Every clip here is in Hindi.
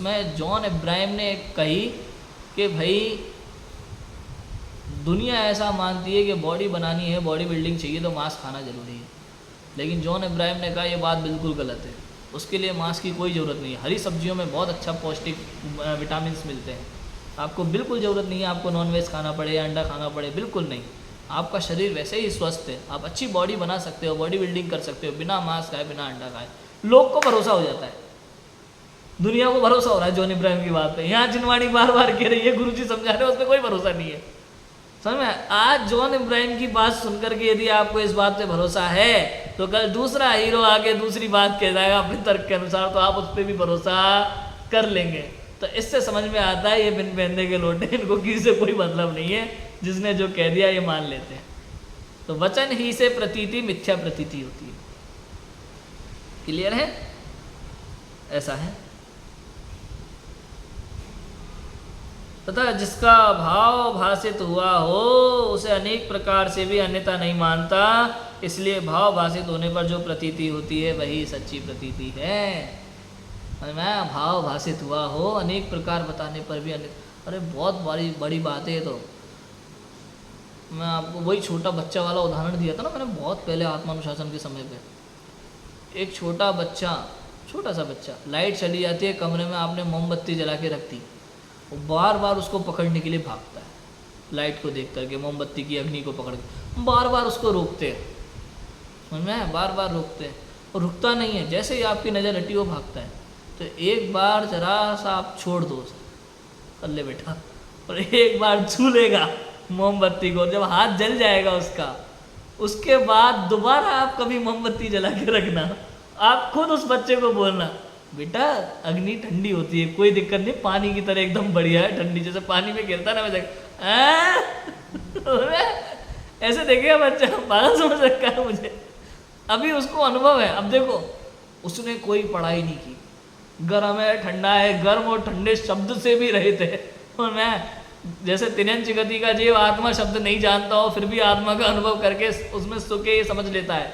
उसमें जॉन इब्राहिम ने कही कि भाई दुनिया ऐसा मानती है कि बॉडी बनानी है, बॉडी बिल्डिंग चाहिए तो मांस खाना ज़रूरी है, लेकिन जॉन इब्राहिम ने कहा ये बात बिल्कुल गलत है, उसके लिए मांस की कोई ज़रूरत नहीं है। हरी सब्जियों में बहुत अच्छा पौष्टिक विटामिन मिलते हैं, आपको बिल्कुल ज़रूरत नहीं है आपको नॉनवेज खाना पड़े या अंडा खाना पड़े, बिल्कुल नहीं। आपका शरीर वैसे ही स्वस्थ है, आप अच्छी बॉडी बना सकते हो, बॉडी बिल्डिंग कर सकते हो बिना मांस खाए, बिना अंडा खाए। लोग को भरोसा हो जाता है, दुनिया को भरोसा हो रहा है जॉन इब्राहिम की बात पे। यहाँ जिनवाणी बार बार कह रही है, गुरुजी समझा रहे हैं, उस पर कोई भरोसा नहीं है। समझ में? आज जॉन इब्राहिम की बात सुनकर के यदि आपको इस बात पे भरोसा है तो कल दूसरा हीरो आके दूसरी बात कह जाएगा अपने तर्क के अनुसार, तो आप उस पर भी भरोसा कर लेंगे। तो इससे समझ में आता है ये बिन पहनने के लोटे, इनको किसी से कोई मतलब नहीं है, जिसने जो कह दिया ये मान लेते हैं। तो वचन ही से प्रतीति मिथ्या प्रतीति होती है। क्लियर है? ऐसा है। तथा जिसका भाव भाषित हुआ हो उसे अनेक प्रकार से भी अन्यथा नहीं मानता, इसलिए भाव भाषित होने पर जो प्रतीति होती है वही सच्ची प्रतीति है। मैं भाव भाषित हुआ हो अनेक प्रकार बताने पर भी अरे बहुत बड़ी बात है। तो मैं आपको वही छोटा बच्चा वाला उदाहरण दिया था ना मैंने बहुत पहले आत्मानुशासन के समय पे। एक छोटा सा बच्चा, लाइट चली जाती है कमरे में, आपने मोमबत्ती जला के रख दी, वो बार बार उसको पकड़ने के लिए भागता है, लाइट को देख करके, मोमबत्ती की अग्नि को पकड़ के बार बार उसको रोकते हैं, समझ में? बार बार रोकते हैं और रुकता नहीं है। जैसे ही आपकी नज़र हटी वो भागता है। तो एक बार जरा सा आप छोड़ दो उसे, कर ले बेटा, और एक बार छू लेगा मोमबत्ती को, जब हाथ जल जाएगा उसका, उसके बाद दोबारा आप कभी मोमबत्ती जला के रखना, आप खुद उस बच्चे को बोलना बेटा अग्नि ठंडी होती है, कोई दिक्कत नहीं, पानी की तरह एकदम बढ़िया है, ठंडी, जैसे पानी में गिरता ना वैसे ऐसे देखेगा बच्चा, पागल समझ रखा है मुझे, अभी उसको अनुभव है। अब देखो उसने कोई पढ़ाई नहीं की, गर्म है ठंडा है, गर्म और ठंडे शब्द से भी रहे थे, और मैं जैसे तिनयन चिगति का जीव आत्मा शब्द नहीं जानता हो फिर भी आत्मा का अनुभव करके उसमें सुख ये समझ लेता है।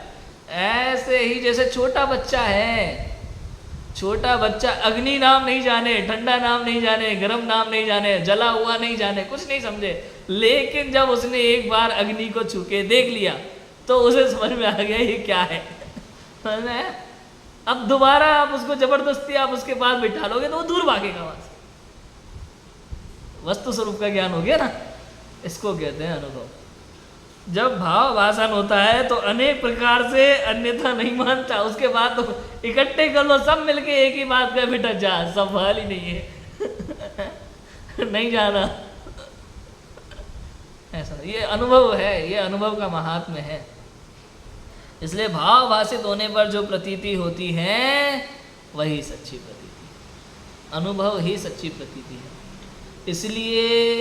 ऐसे ही जैसे छोटा बच्चा है, छोटा बच्चा अग्नि नाम नहीं जाने, ठंडा नाम नहीं जाने, गर्म नाम नहीं जाने, जला हुआ नहीं जाने, कुछ नहीं समझे, लेकिन जब उसने एक बार अग्नि को छू के देख लिया तो उसे समझ में आ गया ये क्या है। अब दोबारा आप उसको जबरदस्ती आप उसके पास बिठा लोगे तो वो दूर भागेगा वहां से। वस्तु स्वरूप का ज्ञान हो गया ना, इसको कहते हैं अनुभव। जब भाव भाषण होता है तो अनेक प्रकार से अन्यथा नहीं मानता, उसके बाद तो इकट्ठे कर लो सब मिलके एक ही बात का, बेटा जा, सवाल ही नहीं है नहीं जाना, ऐसा ये अनुभव है, ये अनुभव का महात्म्य है। इसलिए भाव भाषित होने पर जो प्रतीति होती है वही सच्ची प्रतीति, अनुभव ही सच्ची प्रतीति है। इसलिए